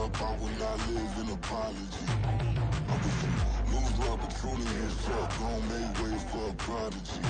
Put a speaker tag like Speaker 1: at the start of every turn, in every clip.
Speaker 1: up, I will not live in apology. I was a lose opportunity himself, don't make ways for a prodigy.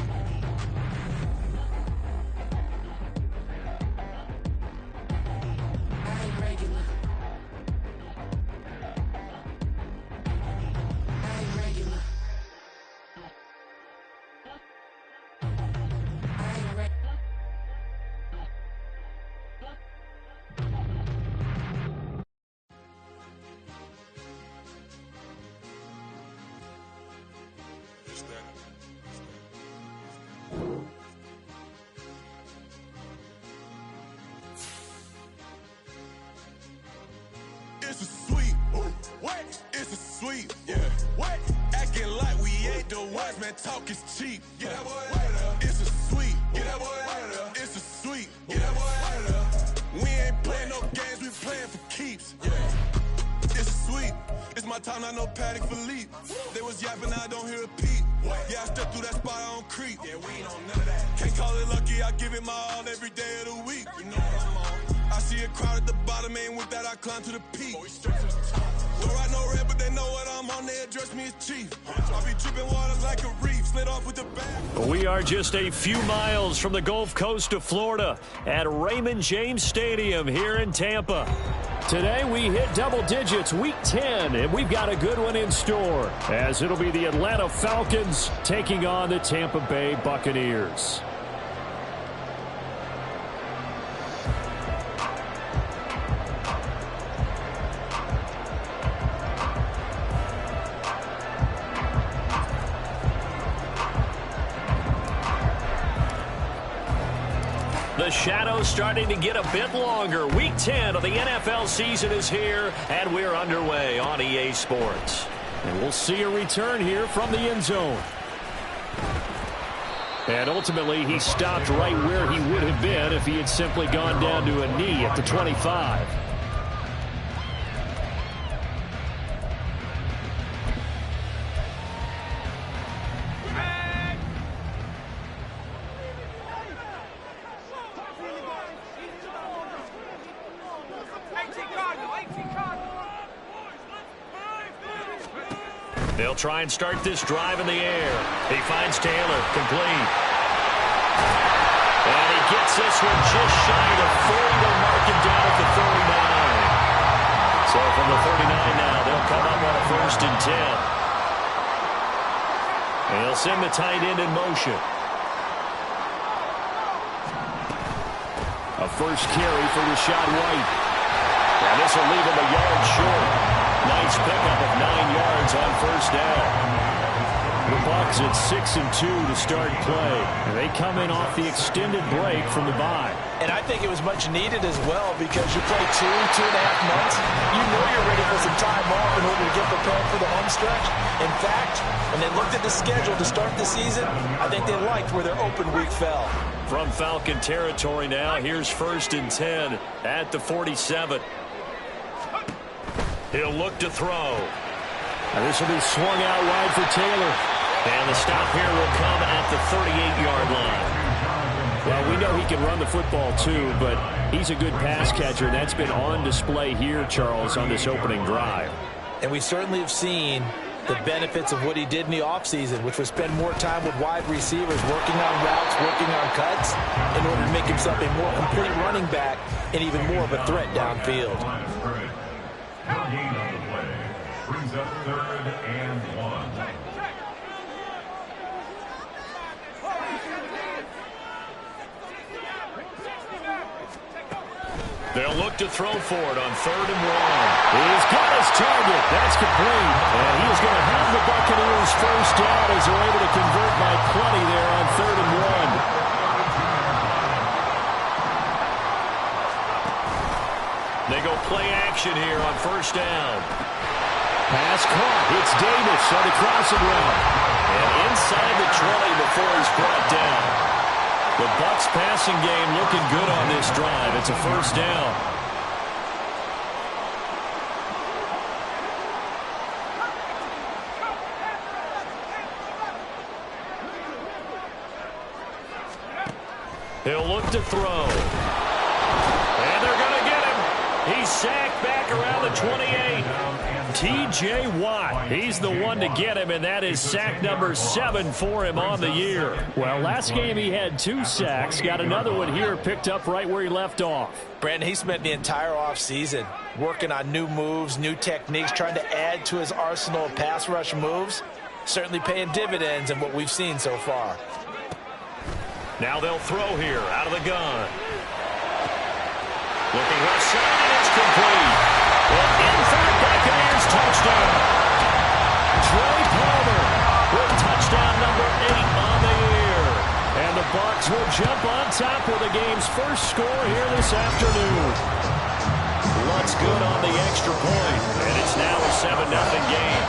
Speaker 2: It's a sweet, what? It's a sweet, yeah. What? Acting like we ain't the ones, man. Talk is cheap. Get that boy out of there. It's a sweet, get that boy out of there. It's a sweet, get that boy out of there. We ain't playing no games, we playing for keeps. Yeah. It's sweet. It's my time, not no Paddock Philippe. They was yapping, I don't hear a peep. Yeah, I stepped through that spot, I don't creep. Yeah, we ain't on none of that. Can't call it lucky, I give it my all every day of the week. You know what I'm on. I see a crowd at the bottom, ain't with that, I climb to the peak. Don't ride no red, but they know what I'm on, they address me as chief. I be dripping water like a reef, slid off with the bat.
Speaker 3: We are just a few miles from the Gulf Coast of Florida at Raymond James Stadium here in Tampa. Today we hit double digits, week 10, and we've got a good one in store, as it'll be the Atlanta Falcons taking on the Tampa Bay Buccaneers. The shadow's starting to get a bit longer. Week 10 of the NFL season is here, and we're underway on EA Sports. And we'll see a return here from the end zone. And ultimately, he stopped right where he would have been if he had simply gone down to a knee at the 25. They'll try and start this drive in the air. He finds Taylor, complete. And he gets this one just shy of 40. They'll mark him down at the 39. So from the 39 now, they'll come up on a 1st and 10. And he'll send the tight end in motion. A first carry for Rachaad White. And this will leave him a yard short. Nice pickup of 9 yards on 1st down. The Bucs at 6-2 to start play. And they come in off the extended break from the bye.
Speaker 4: And I think it was much needed as well, because you play 2.5 months. You know you're ready for some time off in order to get prepared for the home stretch. In fact, when they looked at the schedule to start the season, I think they liked where their open week fell.
Speaker 3: From Falcon territory now, here's 1st and 10 at the 47. He'll look to throw.
Speaker 4: And this will be swung out wide for Taylor.
Speaker 3: And the stop here will come at the 38-yard line.
Speaker 4: Well, we know he can run the football too, but he's a good pass catcher. That's been on display here, Charles, on this opening drive.
Speaker 5: And we certainly have seen the benefits of what he did in the offseason, which was spend more time with wide receivers, working on routes, working on cuts, in order to make himself a more complete running back and even more of a threat downfield.
Speaker 6: Gain on the play brings up 3rd and 1.
Speaker 3: They'll look to throw for it on 3rd and 1.
Speaker 4: He's got his target. That's complete. And he is going to have the Buccaneers 1st down as they're able to convert by plenty there on 3rd and 1.
Speaker 3: They go play action here on 1st down.
Speaker 4: Pass caught. It's Davis on the crossing route.
Speaker 3: And inside the 20 before he's brought down. The Bucs passing game looking good on this drive. It's a 1st down. He'll look to throw. And they're going to get him. He's sacked back around the 28. T.J. Watt, he's the one to get him, and that is sack number 7 for him on the year. Well, last game he had 2 sacks. Got another one here, picked up right where he left off.
Speaker 5: Brandon, he spent the entire offseason working on new moves, new techniques, trying to add to his arsenal of pass rush moves. Certainly paying dividends in what we've seen so far.
Speaker 3: Now they'll throw here out of the gun. Looking left side, and it's complete. And in for the Buccaneers touchdown. Trey Palmer with touchdown number 8 on the year. And the Bucs will jump on top with the game's first score here this afternoon. Lutz good on the extra point, and it's now a 7-0 game.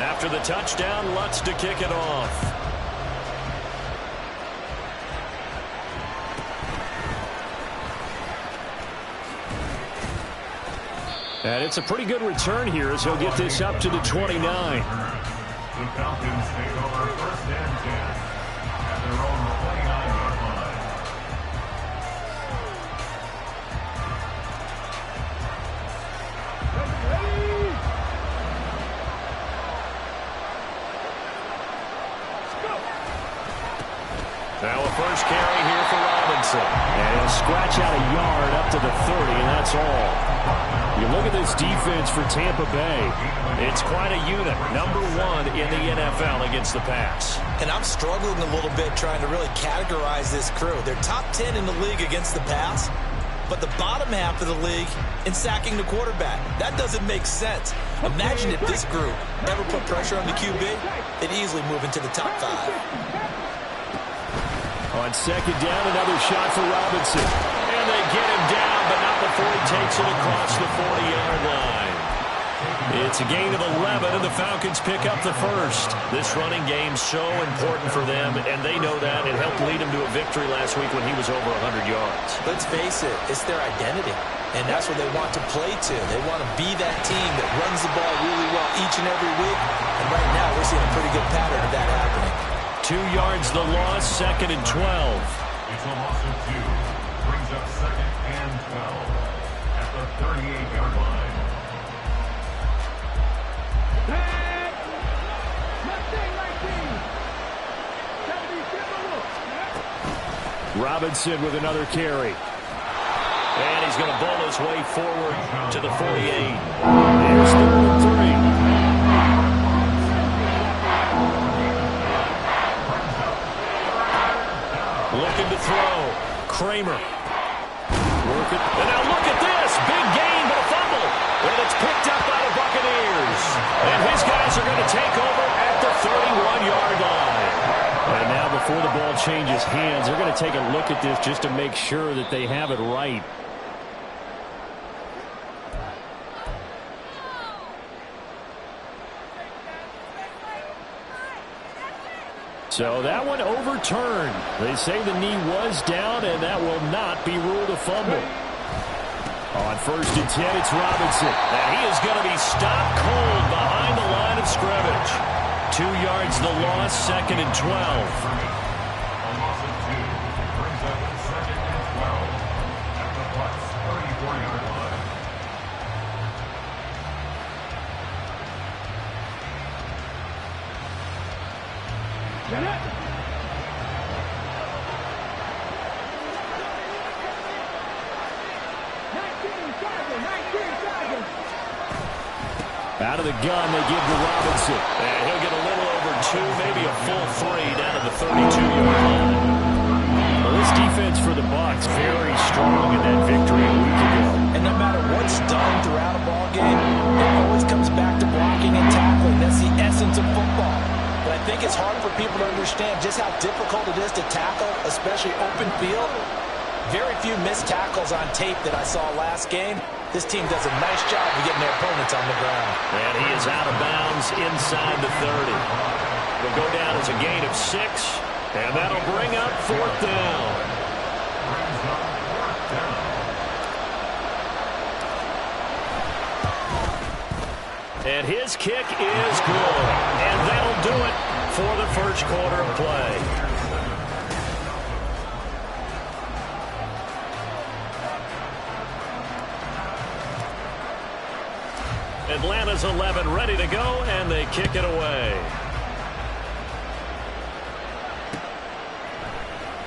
Speaker 3: After the touchdown, Lutz to kick it off. And it's a pretty good return here as he'll get this up to the 29.
Speaker 6: The Falcons take over 1st and 10 at their own 29-yard line.
Speaker 3: Now a first carry here for Robinson. And he'll scratch out a yard up to the 30, and that's all. You look at this defense for Tampa Bay. It's quite a unit. Number 1 in the NFL against the pass.
Speaker 5: And I'm struggling a little bit trying to really categorize this crew. They're top 10 in the league against the pass, but the bottom half of the league in sacking the quarterback. That doesn't make sense. Imagine if this group ever put pressure on the QB, they'd easily move into the top 5.
Speaker 3: On second down, another shot for Robinson. And they get him down, but not before he takes it across the 40-yard line. It's a gain of 11, and the Falcons pick up the first. This running game's so important for them, and they know that. It helped lead them to a victory last week when he was over 100 yards.
Speaker 5: Let's face it, it's their identity, and that's what they want to play to. They want to be that team that runs the ball really well each and every week, and right now we're seeing a pretty good pattern of that happening.
Speaker 3: 2 yards the loss, 2nd and 12.
Speaker 6: It's a loss of 2. Brings up 2nd and 12 at the 38-yard line.
Speaker 3: Robinson with another carry. And he's going to bowl his way forward to the 48. Here's 3rd and 3. Looking to throw. Kramer. Working. And now look at this. Big gain, but a fumble. And it's picked up by the Buccaneers. And his guys are going to take over at the 31-yard line. And now before the ball changes hands, they're going to take a look at this just to make sure that they have it right. So that one overturned. They say the knee was down, and that will not be ruled a fumble. On 1st and 10, it's Robinson. And he is going to be stopped cold behind the line of scrimmage. 2 yards the loss, 2nd and 12.
Speaker 6: A loss of 2. Brings up 2nd and 12 at the Bucs' 34-yard line.
Speaker 3: Out of the gun, they give to Robinson. And he'll get a little over 2, maybe a full 3 down to the 32-yard line. Well, this defense for the Bucs very strong in that victory a week ago.
Speaker 5: And no matter what's done throughout a ball game, it always comes back to blocking and tackling. That's the essence of football. But I think it's hard for people to understand just how difficult it is to tackle, especially open field. Very few missed tackles on tape that I saw last game. This team does a nice job of getting their opponents on the ground.
Speaker 3: And he is out of bounds inside the 30. Will go down as a gain of 6, and that'll bring up 4th down. And his kick is good. And that'll do it for the first quarter of play. Atlanta's 11 ready to go, and they kick it away.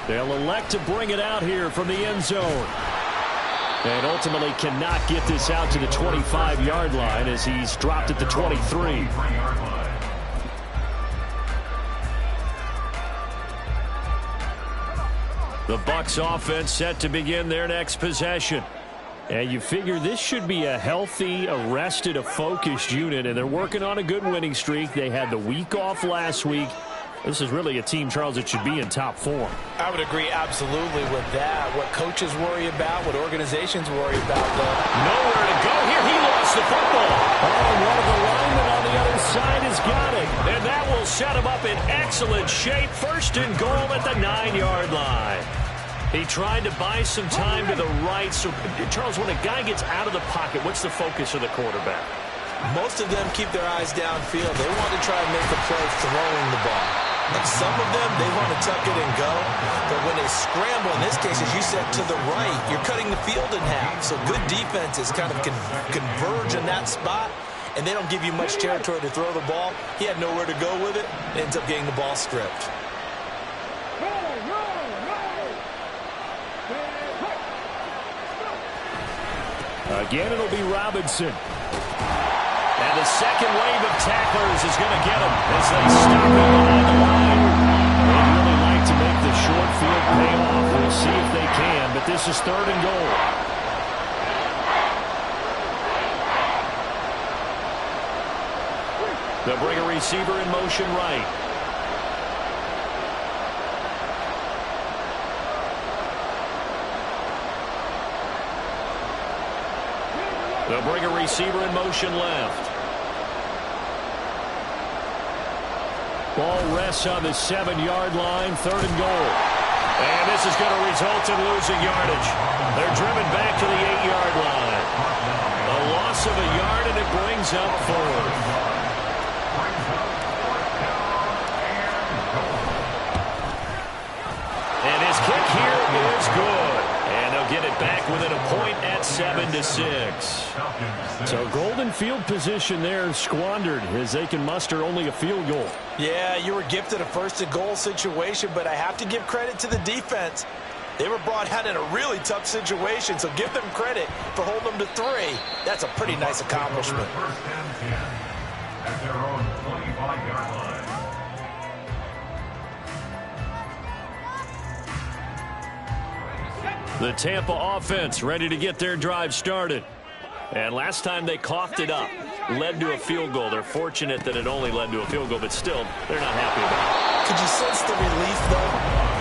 Speaker 3: They'll elect to bring it out here from the end zone. And ultimately cannot get this out to the 25-yard line as he's dropped at the 23. The Bucs offense set to begin their next possession. And you figure this should be a healthy, a rested, a focused unit, and they're working on a good winning streak. They had the week off last week. This is really a team, Charles, that should be in top form.
Speaker 5: I would agree absolutely with that. What coaches worry about, what organizations worry about, though.
Speaker 3: Nowhere to go here. He lost the football. Oh, one of the linemen on the other side has got it. And that will set him up in excellent shape. First and goal at the 9-yard line. He tried to buy some time to the right. So, Charles, when a guy gets out of the pocket, what's the focus of the quarterback?
Speaker 5: Most of them keep their eyes downfield. They want to try and make a play throwing the ball. And some of them, they want to tuck it and go. But when they scramble, in this case, as you said, to the right, you're cutting the field in half. So good defenses kind of converge in that spot, and they don't give you much territory to throw the ball. He had nowhere to go with it. Ends up getting the ball stripped.
Speaker 3: Again, it'll be Robinson. And the second wave of tacklers is going to get him as they stop him behind the line. They'd really like to make the short field pay off. We'll see if they can, but this is 3rd and goal. They'll bring a receiver in motion right. They'll bring a receiver in motion left. Ball rests on the 7-yard line, 3rd and goal. And this is going to result in losing yardage. They're driven back to the 8-yard line. A loss of a yard, and it brings up 4th. And his kick here is good. And they'll get it back within a point at 7-6. So golden field position there squandered as they can muster only a field goal.
Speaker 5: Yeah, you were gifted a 1st and goal situation, but I have to give credit to the defense. They were brought out in a really tough situation, so give them credit for holding them to 3. That's a pretty nice accomplishment.
Speaker 6: First and 10 at their own 25-yard line.
Speaker 3: The Tampa offense ready to get their drive started. And last time they coughed it up, led to a field goal. They're fortunate that it only led to a field goal, but still, they're not happy about it.
Speaker 5: Could you sense the relief, though,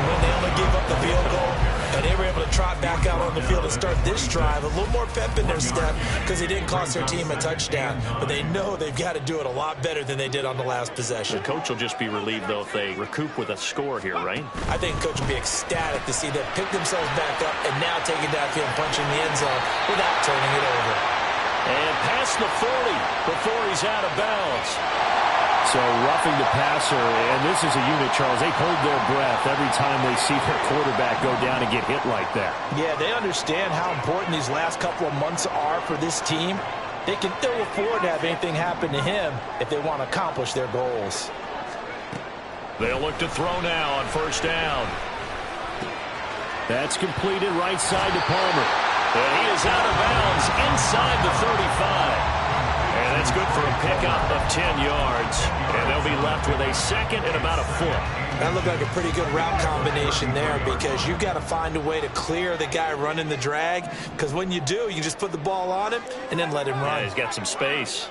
Speaker 5: when they only gave up the field goal? And they were able to trot back out on the field and start this drive. A little more pep in their step because they didn't cost their team a touchdown. But they know they've got to do it a lot better than they did on the last possession.
Speaker 3: The coach will just be relieved, though, if they recoup with a score here, right?
Speaker 5: I think coach will be ecstatic to see them pick themselves back up and now take it downfield and punch in the end zone without turning it over.
Speaker 3: And past the 40 before he's out of bounds. So roughing the passer, and this is a unit, Charles. They hold their breath every time they see their quarterback go down and get hit like that.
Speaker 5: Yeah, they understand how important these last couple of months are for this team. They can ill afford to have anything happen to him if they want to accomplish their goals.
Speaker 3: They'll look to throw now on 1st down. That's completed right side to Palmer. And he is out of bounds inside the 35. And that's good for a pickup of 10 yards. And they'll be left with a 2nd and about a foot.
Speaker 5: That looked like a pretty good route combination there because you've got to find a way to clear the guy running the drag. Because when you do, you just put the ball on him and then let him run.
Speaker 3: Yeah, he's got some space.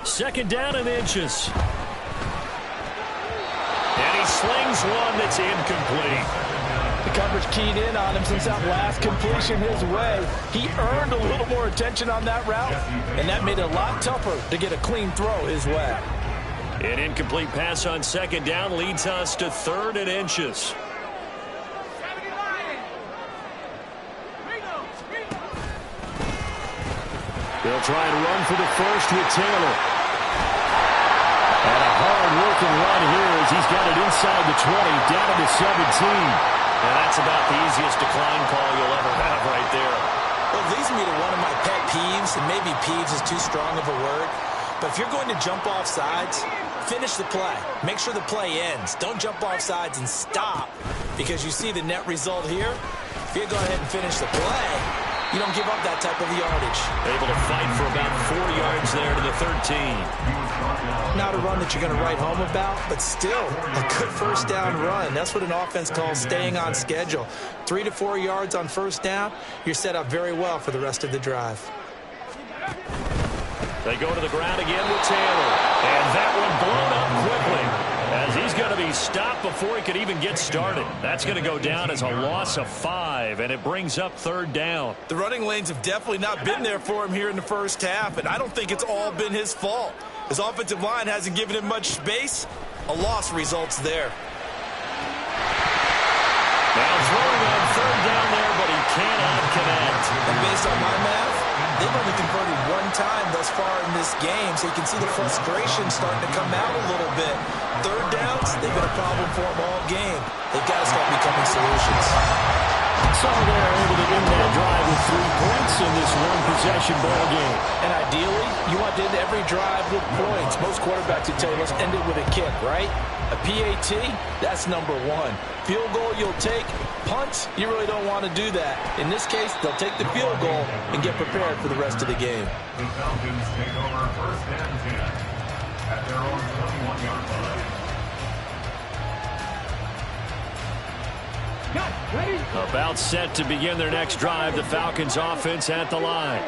Speaker 3: 2nd down and inches. And he slings one that's incomplete.
Speaker 5: The coverage keyed in on him since that last completion his way. He earned a little more attention on that route, and that made it a lot tougher to get a clean throw his way.
Speaker 3: An incomplete pass on 2nd down leads us to 3rd and inches. They'll try and run for the first with Taylor. And a hard-working run here as he's got it inside the 20, down to the 17. And that's about the easiest decline call you'll ever have right there.
Speaker 5: Well, it leads me to one of my pet peeves, and maybe peeves is too strong of a word, but if you're going to jump off sides, finish the play. Make sure the play ends. Don't jump off sides and stop, because you see the net result here. If you go ahead and finish the play, you don't give up that type of yardage.
Speaker 3: Able to fight for about 4 yards there to the 13.
Speaker 5: Not a run that you're going to write home about, but still a good first down run. That's what an offense calls staying on schedule. 3 to 4 yards on first down, you're set up very well for the rest of the drive.
Speaker 3: They go to the ground again with Taylor. And that one blown up quickly, as he's going to be stopped before he could even get started. That's going to go down as a loss of 5, and it brings up 3rd down.
Speaker 5: The running lanes have definitely not been there for him here in the first half, and I don't think it's all been his fault. His offensive line hasn't given him much space. A loss results there.
Speaker 3: Now throwing on 3rd down there, but he cannot connect.
Speaker 5: And based on my math, they've only converted 1 time thus far in this game, so you can see the frustration starting to come out a little bit. 3rd downs, they've been a problem for them all game. They've got to start becoming solutions.
Speaker 3: So they're able to end that drive with 3 points in this one-possession ball game.
Speaker 5: And ideally, you want to end every drive with points. Most quarterbacks would tell you, let's end it with a kick, right? A PAT, that's number 1. Field goal you'll take. Punts, you really don't want to do that. In this case, they'll take the field goal and get prepared for the rest of the game.
Speaker 6: The Falcons take over 1st and 10 at their own 21-yard line.
Speaker 3: About set to begin their next drive, the Falcons offense at the line.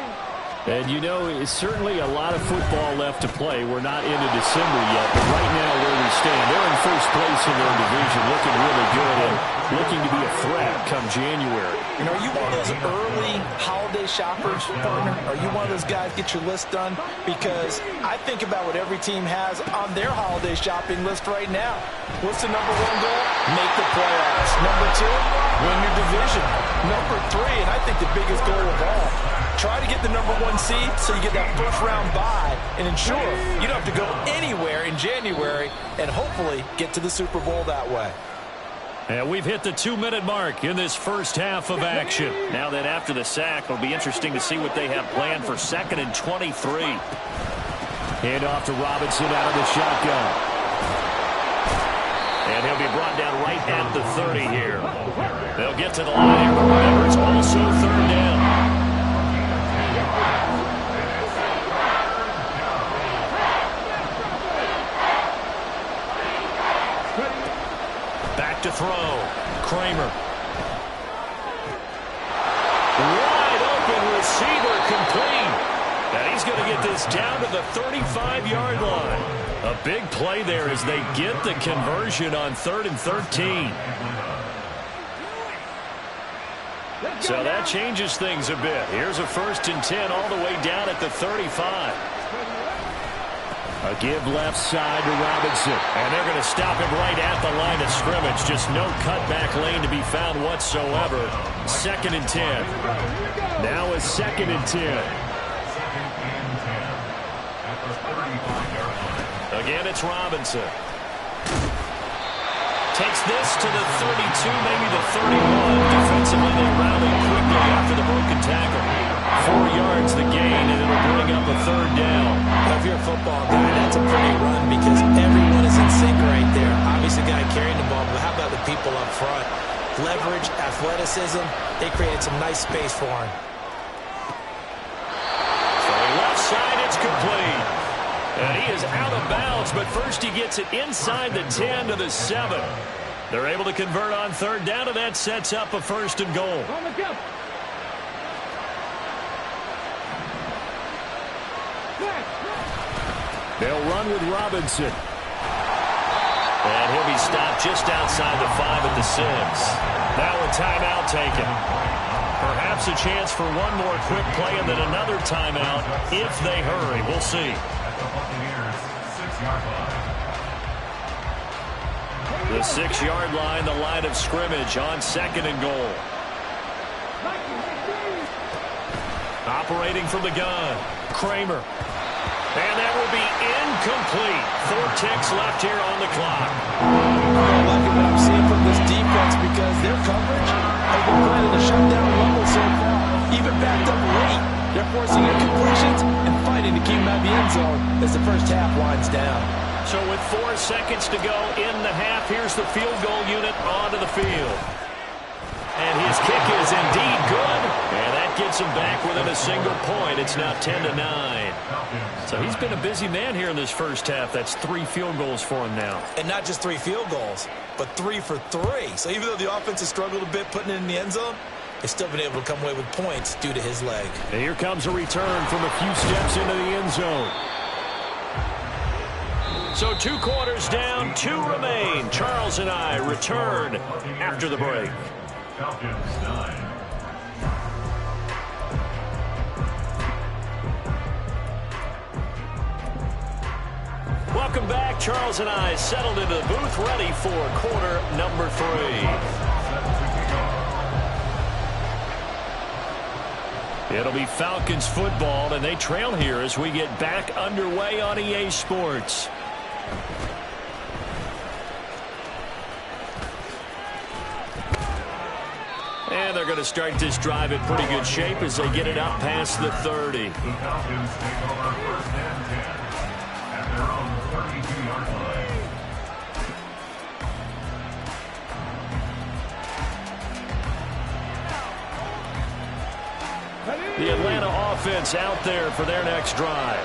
Speaker 3: And you know, it's certainly a lot of football left to play. We're not into December yet, but right now where we stand, they're in first place in their division, looking really good and looking to be a threat come January.
Speaker 5: And are you one of those early holiday shoppers, partner? Are you one of those guys get your list done? Because I think about what every team has on their holiday shopping list right now. What's the number 1 goal? Make the playoffs. Number 2, win your division. Number 3, and I think the biggest goal of all, try to get the number 1 seed so you get that first-round bye and ensure you don't have to go anywhere in January and hopefully get to the Super Bowl that way.
Speaker 3: And we've hit the 2-minute mark in this first half of action. Now that after the sack, it'll be interesting to see what they have planned for 2nd and 23. Hand off to Robinson out of the shotgun. And he'll be brought down right at the 30 here. They'll get to the line. Remember, it's also 3rd down. Back to throw. Kramer. Wide open receiver complete. And he's going to get this down to the 35-yard line. A big play there as they get the conversion on 3rd and 13. So that changes things a bit. Here's a 1st and 10 all the way down at the 35. A give left side to Robinson. And they're going to stop him right at the line of scrimmage. Just no cutback lane to be found whatsoever. 2nd and 10. Now a 2nd and 10. Again, it's Robinson. Takes this to the 32, maybe the 31. Defensively, they rally quickly after the broken tackle. 4 yards the gain, and it'll bring up a 3rd down.
Speaker 5: Now, if you're a football guy, that's a pretty run because everyone is in sync right there. Obviously, the guy carrying the ball, but how about the people up front? Leverage, athleticism, they created some nice space for him.
Speaker 3: So left side, it's complete. And he is out of bounds, but first he gets it inside the 10 to the 7. They're able to convert on 3rd down, and that sets up a 1st and goal. They'll run with Robinson. And he'll be stopped just outside the 5 at the 6. Now a timeout taken. Perhaps a chance for one more quick play and then another timeout if they hurry. We'll see. The 6-yard line, the line of scrimmage on 2nd and goal. Operating from the gun, Kramer. And that will be incomplete. 4 ticks left here on the clock.
Speaker 5: I'm liking what I'm seeing from this defense because their coverage has been playing at a shutdown level so far. Even backed up They're forcing incompletions and fighting to keep them out of the end zone as the first half winds down.
Speaker 3: So with 4 seconds to go in the half, here's the field goal unit onto the field. And his kick is indeed good. And that gets him back within a single point. It's now 10-9. So he's been a busy man here in this first half. That's 3 field goals for him now.
Speaker 5: And not just 3 field goals, but 3 for 3. So even though the offense has struggled a bit putting it in the end zone, they've still been able to come away with points due to his leg.
Speaker 3: And here comes a return from a few steps into the end zone. So 2 quarters down, 2 remain. Charles and I return after the break.
Speaker 6: Falcons 9.
Speaker 3: Welcome back. Charles and I settled into the booth, ready for quarter number 3. It'll be Falcons football, and they trail here as we get back underway on EA Sports. And they're going to start this drive in pretty good shape as they get it up past the 30.
Speaker 6: The Falcons take over first and 10 at their own 32-yard line.
Speaker 3: The Atlanta offense out there for their next drive.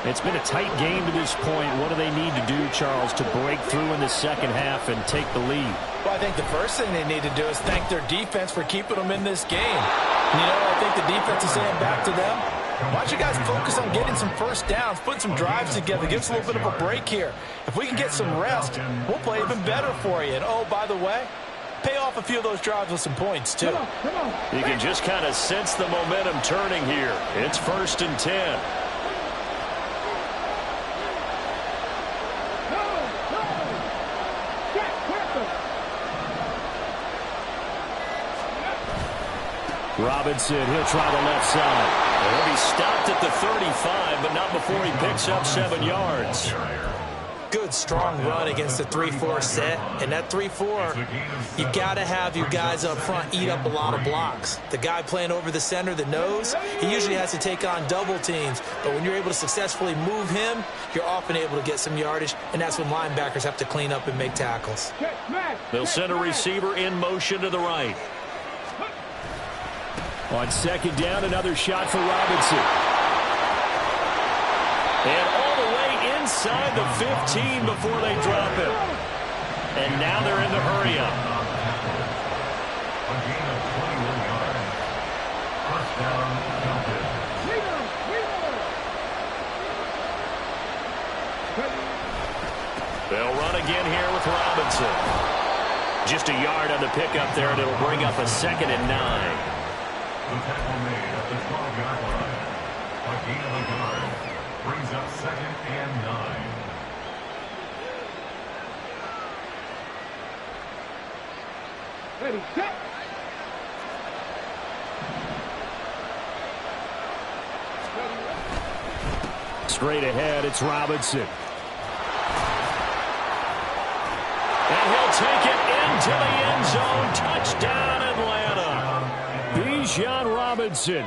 Speaker 3: It's been a tight game to this point. What do they need to do, Charles, to break through in the second half and take the lead?
Speaker 5: Well, I think the first thing they need to do is thank their defense for keeping them in this game. You know, I think the defense is saying back to them, why don't you guys focus on getting some first downs, putting some drives together, give us a little bit of a break here. If we can get some rest, we'll play even better for you. And, oh, by the way, pay off a few of those drives with some points, too.
Speaker 3: You can just kind of sense the momentum turning here. It's 1st and 10. Robinson, he'll try the left side. He'll be stopped at the 35, but not before he picks up 7 yards.
Speaker 5: Good, strong run against the 3-4 set. And that 3-4, you got to have your guys up front eat up a lot of blocks. The guy playing over the center, the nose, he usually has to take on double teams. But when you're able to successfully move him, you're often able to get some yardage, and that's when linebackers have to clean up and make tackles.
Speaker 3: They'll send a receiver in motion to the right. On 2nd down, another shot for Robinson. And all the way inside the 15 before they drop him. And now they're in the hurry up.
Speaker 6: A gain of 21 yards. First down, Falcons.
Speaker 3: They'll run again here with Robinson. Just a yard on the pickup there, and it'll bring up a 2nd and 9.
Speaker 6: The tackle made at the 12-yard line. A gain of a yard brings up 2nd and 9.
Speaker 7: Ready, set.
Speaker 3: Straight ahead, it's Robinson. And he'll take it into the end zone. Touchdown, Atlanta. Bijan Robinson,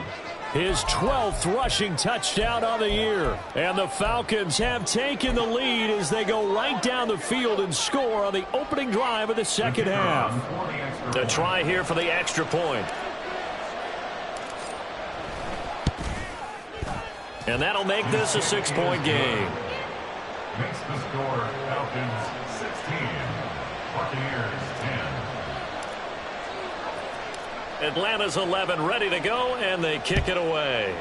Speaker 3: his 12th rushing touchdown on the year. And the Falcons have taken the lead as they go right down the field and score on the opening drive of the second half. A try here for the extra point. And that'll make this a 6-point game.
Speaker 6: Makes the score Falcons 16, Buccaneers 10.
Speaker 3: Atlanta's 11 ready to go, and they kick it away.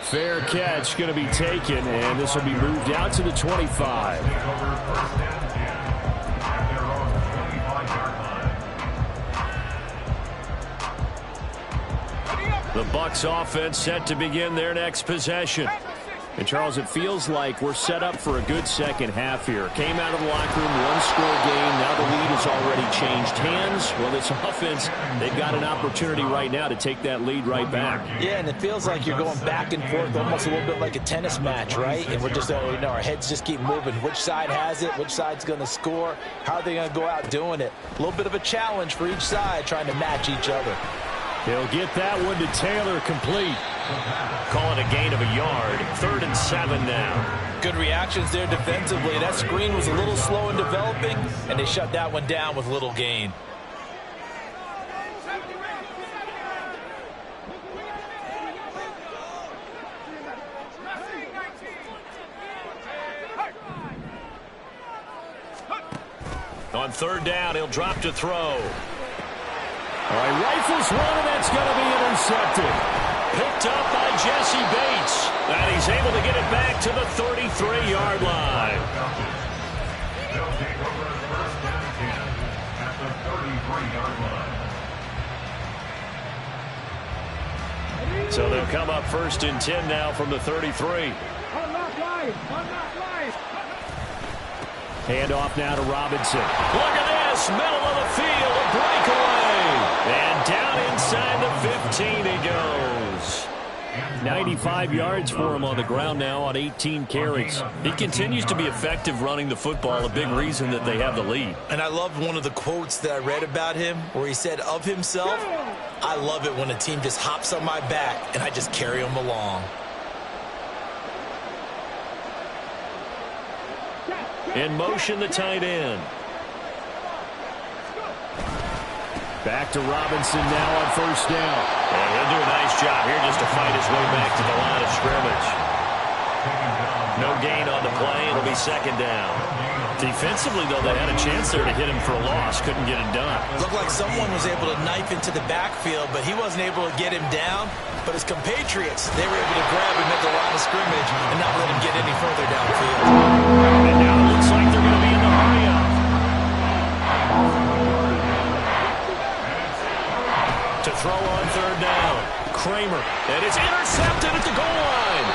Speaker 3: Fair catch going to be taken, and this will be moved out to the 25.
Speaker 6: Take over first and 10 at their own 25-yard line.
Speaker 3: The Bucs offense set to begin their next possession. And, Charles, it feels like we're set up for a good second half here. Came out of the locker room, one-score game. Now the lead has already changed hands. Well, this offense, they've got an opportunity right now to take that lead right back.
Speaker 5: Yeah, and it feels like you're going back and forth almost a little bit like a tennis match, right? And we're just, our heads just keep moving. Which side has it? Which side's going to score? How are they going to go out doing it? A little bit of a challenge for each side trying to match each other.
Speaker 3: He'll get that one to Taylor, complete.
Speaker 8: Call it a gain of a yard. 3rd and 7 now.
Speaker 5: Good reactions there defensively. That screen was a little slow in developing, and they shut that one down with little gain.
Speaker 8: On 3rd down, he'll drop to throw.
Speaker 3: All right, rifles one, and that's going to be intercepted.
Speaker 8: Picked up by Jesse Bates. And he's able to get it back to the 33-yard line.
Speaker 6: They'll take over 1st and 10 at the 33-yard line.
Speaker 3: So they'll come up 1st and 10 now from the 33.
Speaker 7: Unlock line. Unlock line.
Speaker 3: Hand off now to Robinson.
Speaker 8: Look at this. Middle of the field. A breakaway. And down inside the 15 he goes.
Speaker 3: 95 yards for him on the ground now on 18 carries.
Speaker 8: He continues to be effective running the football, a big reason that they have the lead.
Speaker 5: And I loved one of the quotes that I read about him where he said of himself, "I love it when a team just hops on my back and I just carry them along."
Speaker 3: In motion, the tight end. Back to Robinson now on 1st down.
Speaker 8: And he'll do a nice job here just to fight his way back to the line of scrimmage. No gain on the play. It'll be 2nd down.
Speaker 3: Defensively, though, they had a chance there to hit him for a loss. Couldn't get it done.
Speaker 5: Looked like someone was able to knife into the backfield, but he wasn't able to get him down. But his compatriots, they were able to grab him at the line of scrimmage and not let him get any further downfield.
Speaker 3: And now it looks like they're going to be in the hurry-up.
Speaker 8: To throw on 3rd down.
Speaker 3: Kramer.
Speaker 8: And it's intercepted at the goal line.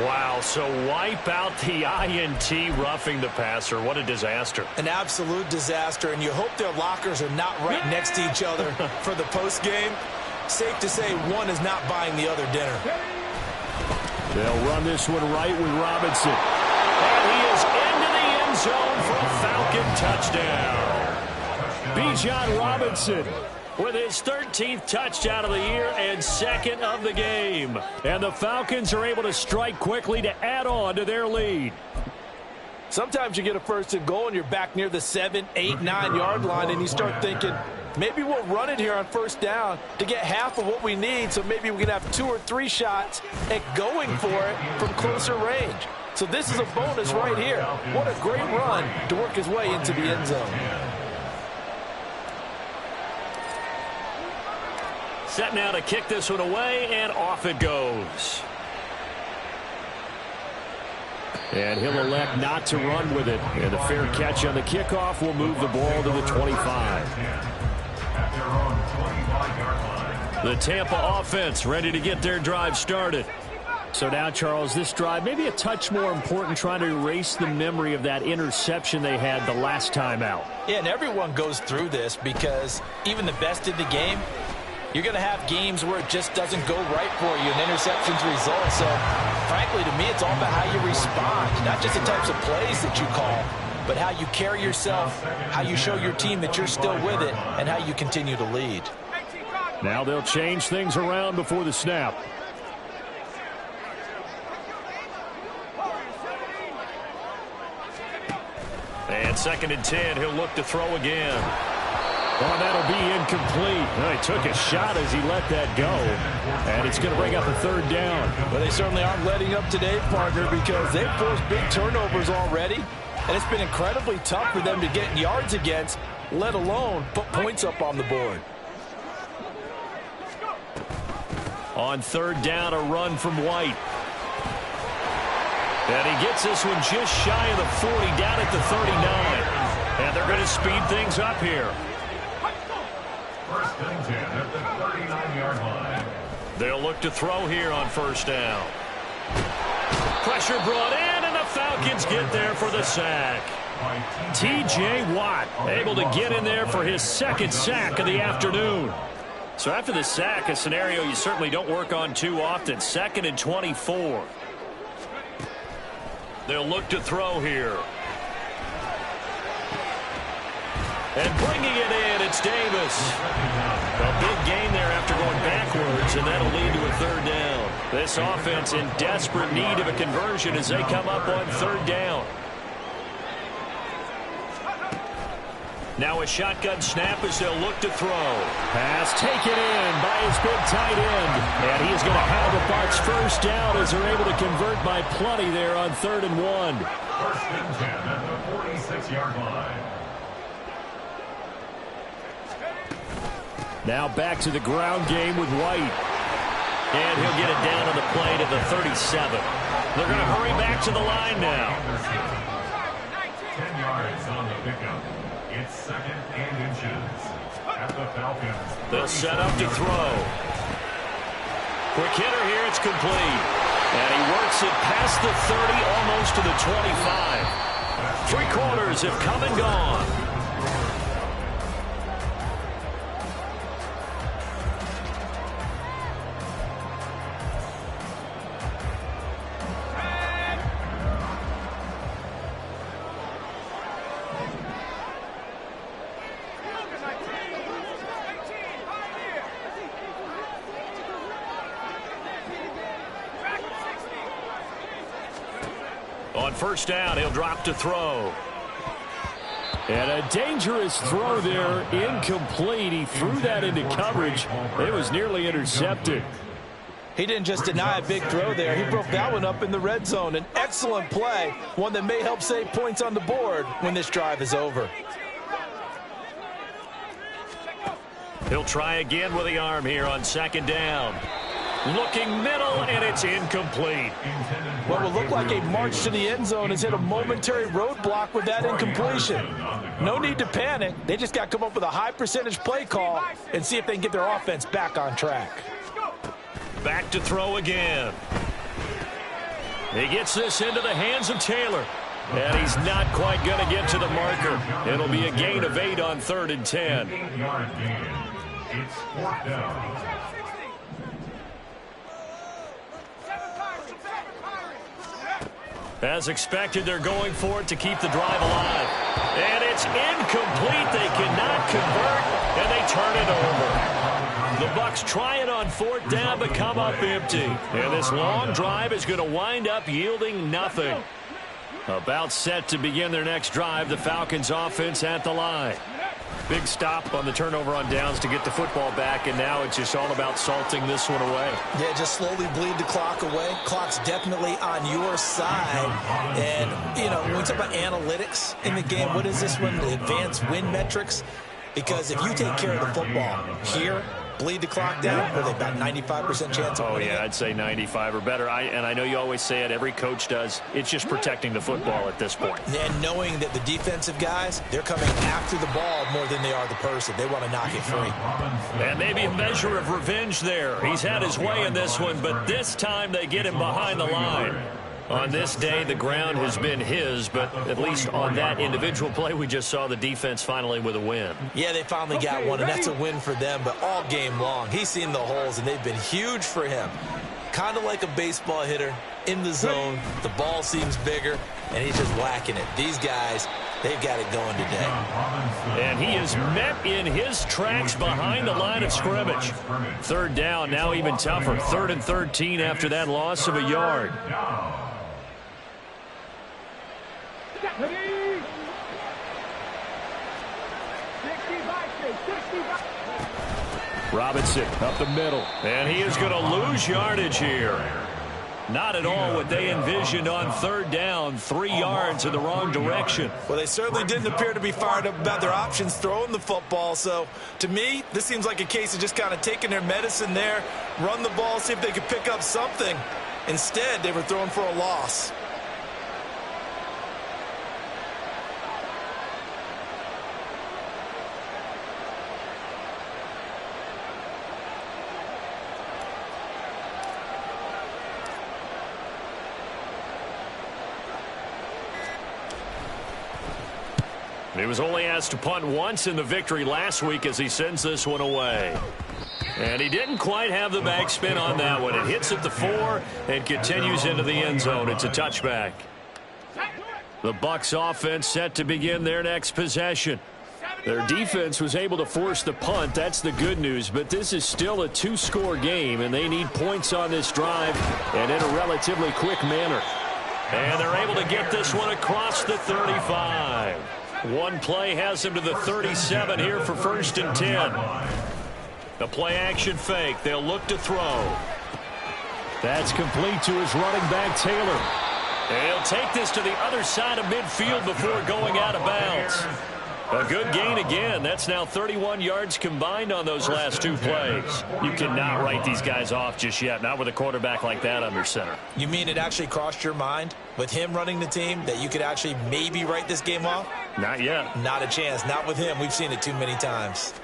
Speaker 3: Wow, so wipe out the INT roughing the passer. What a disaster.
Speaker 5: An absolute disaster, and you hope their lockers are not right next to each other for the postgame. Safe to say one is not buying the other dinner.
Speaker 3: They'll run this one right with Robinson.
Speaker 8: And he is into the end zone for a Falcon touchdown.
Speaker 3: Bijan Robinson with his 13th touchdown of the year and 2nd of the game. And the Falcons are able to strike quickly to add on to their lead.
Speaker 5: Sometimes you get a 1st and goal and you're back near the 7, 8, 9-yard line, and you start thinking, maybe we'll run it here on 1st down to get half of what we need, so maybe we can have 2 or 3 shots at going for it from closer range. So this is a bonus right here. What a great run to work his way into the end zone.
Speaker 3: Set now to kick this one away, and off it goes. And he'll elect not to run with it. And the fair catch on the kickoff will move the ball to the 25. The Tampa offense ready to get their drive started. So now, Charles, this drive maybe a touch more important, trying to erase the memory of that interception they had the last time out.
Speaker 5: Yeah, and everyone goes through this because even the best in the game, you're going to have games where it just doesn't go right for you and interceptions result. So, frankly, to me, it's all about how you respond, not just the types of plays that you call, but how you carry yourself, how you show your team that you're still with it, and how you continue to lead.
Speaker 3: Now they'll change things around before the snap.
Speaker 8: And 2nd and 10, he'll look to throw again.
Speaker 3: Oh, that'll be incomplete. Well, he took a shot as he let that go. And it's going to bring up a 3rd down.
Speaker 5: But they certainly aren't letting up today, partner, because they've forced big turnovers already. And it's been incredibly tough for them to get yards against, let alone put points up on the board.
Speaker 3: On 3rd down, a run from White. And he gets this one just shy of the 40, down at the 39. And they're going to speed things up here.
Speaker 6: 1st and 10 at the 39-yard line.
Speaker 8: They'll look to throw here on 1st down. Pressure brought in, and the Falcons get there for the sack.
Speaker 3: T.J. Watt able to get in there for his 2nd sack of the afternoon.
Speaker 8: So after the sack, a scenario you certainly don't work on too often. 2nd and 24. They'll look to throw here.
Speaker 3: And bringing it in, it's Davis. A big gain there after going backwards, and that'll lead to a third down. This offense in desperate need of a conversion as they come up on third down. Now a shotgun snap as they'll look to throw. Pass taken in by his big tight end. And he is going to have the Bucs first down as they're able to convert by plenty there on 3rd and 1.
Speaker 6: First and 10 at the 46-yard line.
Speaker 3: Now back to the ground game with White. And he'll get it down on the play to the 37. They're going to hurry back to the line now.
Speaker 6: 10 yards on the pickup. It's 2nd and inches at the Falcons.
Speaker 3: They'll set up to throw. Quick hitter here, it's complete. And he works it past the 30, almost to the 25. 3 quarters have come and gone. On first down, he'll drop to throw. And a dangerous throw there, incomplete. He threw that into coverage. It was nearly intercepted.
Speaker 5: He didn't just deny a big throw there. He broke that one up in the red zone. An excellent play, one that may help save points on the board when this drive is over.
Speaker 3: He'll try again with the arm here on 2nd down. Looking middle, and it's incomplete.
Speaker 5: What will look like a march to the end zone has hit a momentary roadblock with that incompletion. No need to panic. They just got to come up with a high percentage play call and see if they can get their offense back on track.
Speaker 3: Back to throw again. He gets this into the hands of Taylor. And he's not quite going to get to the marker. It'll be a gain of 8 on 3rd and 10.
Speaker 6: 8-yard gain. It's 4th down.
Speaker 3: As expected, they're going for it to keep the drive alive. And it's incomplete. They cannot convert, and they turn it over. The Bucs try it on 4th down, but come up empty. And this long drive is going to wind up yielding nothing. About set to begin their next drive, the Falcons offense at the line. Big stop on the turnover on downs to get the football back, and now it's just all about salting this one away.
Speaker 5: Yeah, just slowly bleed the clock away. Clock's definitely on your side. And, you know, when we talk about analytics in the game, what is this one? The advanced win metrics? Because if you take care of the football here, bleed the clock down, with about 95% chance of winning.
Speaker 3: Oh, yeah, I'd say 95 or better. And I know you always say it, every coach does. It's just protecting the football at this point.
Speaker 5: And knowing that the defensive guys, they're coming after the ball more than they are the person. They want to knock it free.
Speaker 3: And maybe a measure of revenge there. He's had his way in this one, but this time they get him behind the line. On this day, the ground has been his, but at least on that individual play, we just saw the defense finally with a win.
Speaker 5: Yeah, they finally got one, and that's a win for them, but all game long, he's seen the holes, and they've been huge for him. Kind of like a baseball hitter in the zone. The ball seems bigger, and he's just whacking it. These guys, they've got it going today.
Speaker 3: And he is met in his tracks behind the line of scrimmage. 3rd down, now even tougher. 3rd and 13 after that loss of a yard. Robinson up the middle. And he is going to lose yardage here. Not at all what they envisioned on 3rd down. 3 yards in the wrong direction.
Speaker 5: Well, they certainly didn't appear to be fired up about their options throwing the football. So, to me, this seems like a case of just kind of taking their medicine there, run the ball, see if they could pick up something. Instead, they were throwing for a loss.
Speaker 3: He was only asked to punt once in the victory last week as he sends this one away. And he didn't quite have the backspin on that one. It hits at the 4 and continues into the end zone. It's a touchback. The Bucs offense set to begin their next possession. Their defense was able to force the punt. That's the good news. But this is still a two-score game, and they need points on this drive and in a relatively quick manner. And they're able to get this one across the 35. One play has them to the 37 here for 1st and 10. The play-action fake. They'll look to throw. That's complete to his running back, Taylor. He'll take this to the other side of midfield before going out of bounds. A good gain again. That's now 31 yards combined on those last two plays. You cannot write these guys off just yet, not with a quarterback like that under center.
Speaker 5: You mean it actually crossed your mind with him running the team that you could actually maybe write this game off?
Speaker 3: Not yet.
Speaker 5: Not a chance. Not with him. We've seen it too many times.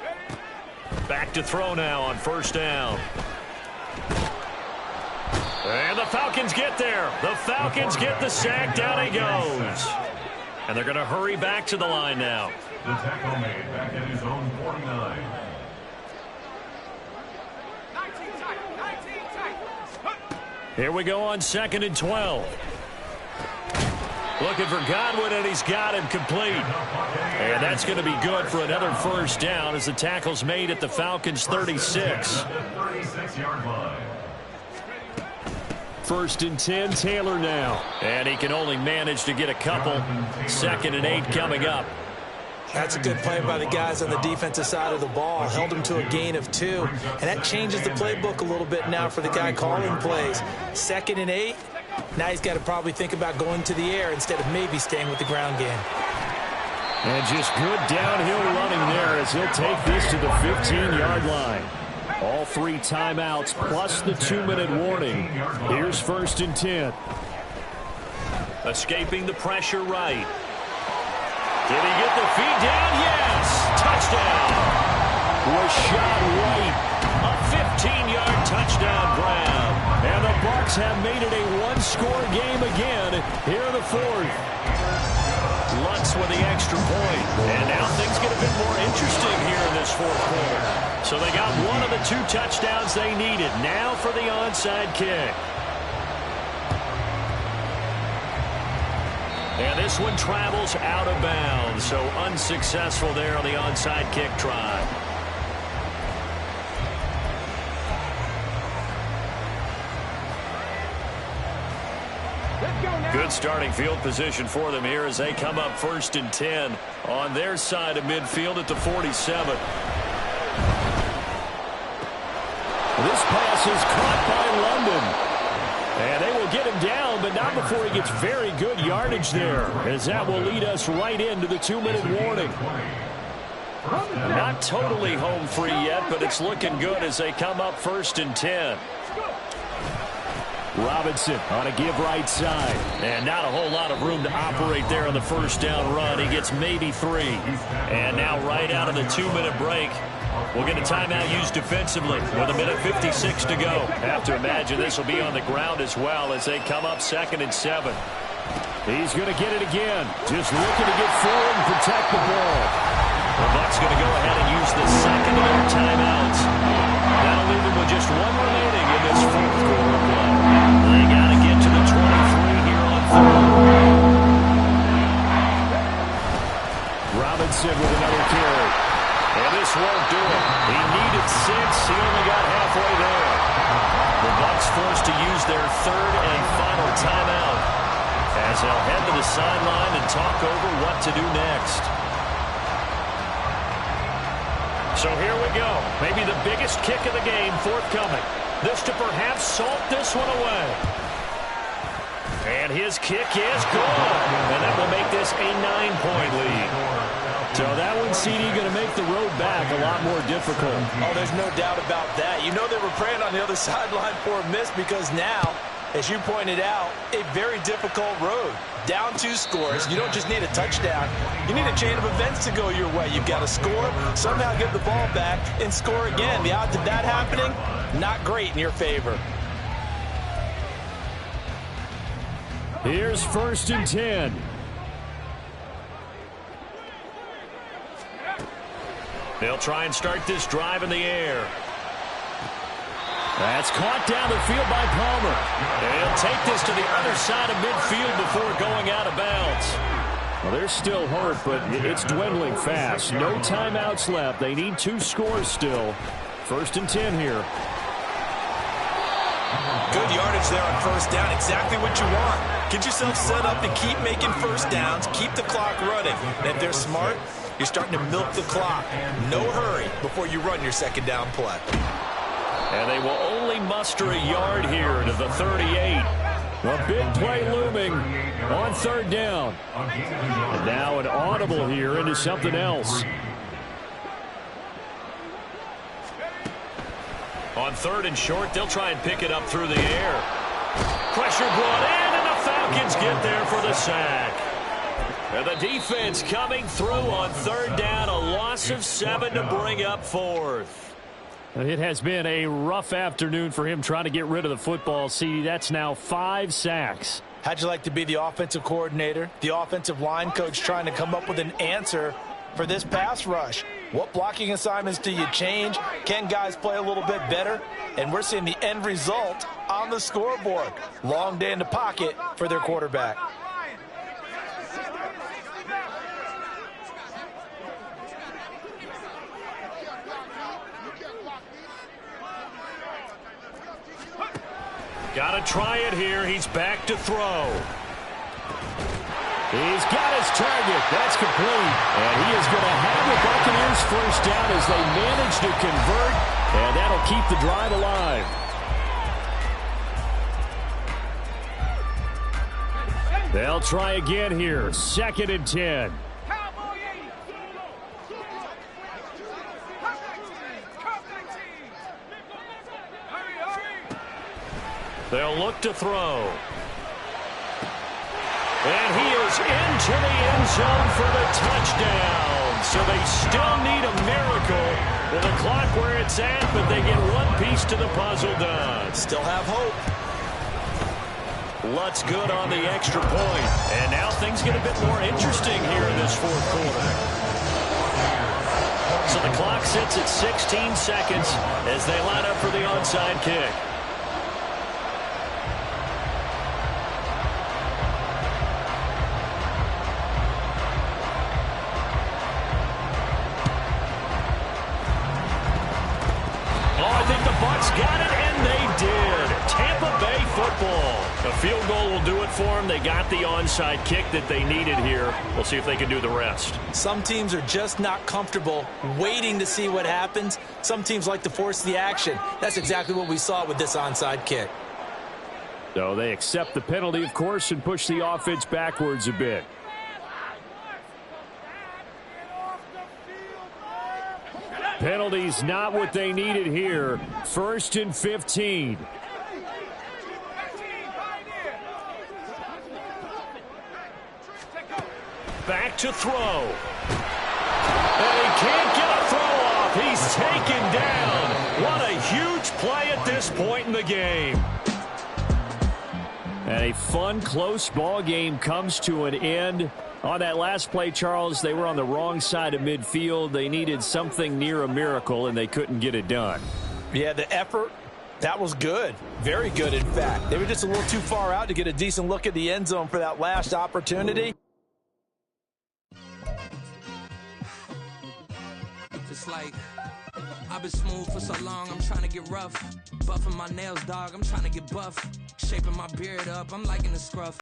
Speaker 3: Back to throw now on 1st down. And the Falcons get there. The Falcons get the sack. Down he goes. And they're going to hurry back to the line now.
Speaker 6: The tackle made back at his own 49.
Speaker 3: Here we go on 2nd and 12. Looking for Godwin, and he's got him complete. And that's going to be good for another 1st down as the tackle's made at the Falcons' 36.
Speaker 6: 36-yard line.
Speaker 3: 1st and 10, Taylor now. And he can only manage to get a couple. 2nd and 8 coming up.
Speaker 5: That's a good play by the guys on the defensive side of the ball. Held him to a gain of 2. And that changes the playbook a little bit now for the guy calling plays. 2nd and 8. Now he's got to probably think about going to the air instead of maybe staying with the ground game.
Speaker 3: And just good downhill running there as he'll take this to the 15-yard line. All 3 timeouts plus the 2-minute warning. Here's 1st and 10. Escaping the pressure right. Did he get the feed down? Yes! Touchdown! Rashad White. A 15-yard touchdown grab. And the Bucs have made it a one-score game again here in the 4th. Lutz with the extra point. And now things get a bit more interesting here in this 4th quarter. So they got one of the 2 touchdowns they needed. Now for the onside kick. And this one travels out of bounds. So unsuccessful there on the onside kick try. Good starting field position for them here as they come up 1st and 10 on their side of midfield at the 47. This pass is caught by London. And they will get him down, but not before he gets very good yardage there, as that will lead us right into the 2-minute warning. Not totally home free yet, but it's looking good as they come up 1st and 10. Robinson on a give right side. And not a whole lot of room to operate there on the 1st down run. He gets maybe 3. And now right out of the 2-minute break, we'll get a timeout used defensively with 1:56 to go. Have to imagine this will be on the ground as well as they come up 2nd and 7. He's going to get it again. Just looking to get forward and protect the ball. The Bucs going to go ahead and use the 2nd of their timeouts. That'll leave them with just 1 remaining in this 4th quarter play. They got to get to the 23 here on 4th. Robinson with another carry. And this won't do it. He needed 6. He only got halfway there. The Bucs forced to use their 3rd and final timeout as they'll head to the sideline and talk over what to do next. So here we go. Maybe the biggest kick of the game forthcoming. This to perhaps salt this one away. And his kick is good. And that will make this a 9-point lead. So that one, CD, going to make the road back a lot more difficult.
Speaker 5: Oh, there's no doubt about that. You know they were praying on the other sideline for a miss because now, as you pointed out, a very difficult road. Down 2 scores. You don't just need a touchdown. You need a chain of events to go your way. You've got to score, somehow get the ball back, and score again. The odds of that happening, not great in your favor.
Speaker 3: Here's 1st and 10. They'll try and start this drive in the air. That's caught down the field by Palmer. And he'll take this to the other side of midfield before going out of bounds. Well, there's still hope, but it's dwindling fast. No timeouts left. They need 2 scores still. 1st and 10 here.
Speaker 5: Good yardage there on 1st down. Exactly what you want. Get yourself set up to keep making 1st downs. Keep the clock running. And if they're smart, you're starting to milk the clock. No hurry before you run your 2nd down play.
Speaker 3: And they will only muster a yard here to the 38. A big play looming on 3rd down. And now an audible here into something else.
Speaker 8: On 3rd and short, they'll try and pick it up through the air. Pressure brought in, and the Falcons get there for the sack. And the defense coming through on 3rd down, a loss of 7 to bring up 4th.
Speaker 3: It has been a rough afternoon for him trying to get rid of the football. See, that's now 5 sacks.
Speaker 5: How'd you like to be the offensive coordinator, the offensive line coach trying to come up with an answer for this pass rush? What blocking assignments do you change? Can guys play a little bit better? And we're seeing the end result on the scoreboard. Long day in the pocket for their quarterback.
Speaker 3: Got to try it here. He's back to throw. He's got his target. That's complete. And he is going to have the Buccaneers 1st down as they manage to convert. And that'll keep the drive alive. They'll try again here. 2nd and 10. They'll look to throw. And he is into the end zone for the touchdown. So they still need a miracle with the clock where it's at, but they get one piece to the puzzle done.
Speaker 5: Still have hope.
Speaker 3: Lutz good on the extra point. And now things get a bit more interesting here in this 4th quarter. So the clock sits at 16 seconds as they line up for the onside kick. Got it, and they did. Tampa Bay football. A field goal will do it for them. They got the onside kick that they needed here. We'll see if they can do the rest.
Speaker 5: Some teams are just not comfortable waiting to see what happens. Some teams like to force the action. That's exactly what we saw with this onside kick.
Speaker 3: So they accept the penalty, of course, and push the offense backwards a bit. Penalties not what they needed here. 1st and 15. Back to throw. And he can't get a throw off. He's taken down. What a huge play at this point in the game. And a fun, close ball game comes to an end. On that last play, Charles, they were on the wrong side of midfield. They needed something near a miracle, and they couldn't get it done.
Speaker 5: Yeah, the effort, that was good. Very good, in fact. They were just a little too far out to get a decent look at the end zone for that last opportunity.
Speaker 9: It's like, I've been smooth for so long, I'm trying to get rough. Buffing my nails, dog, I'm trying to get buff. Shaping my beard up, I'm liking the scruff.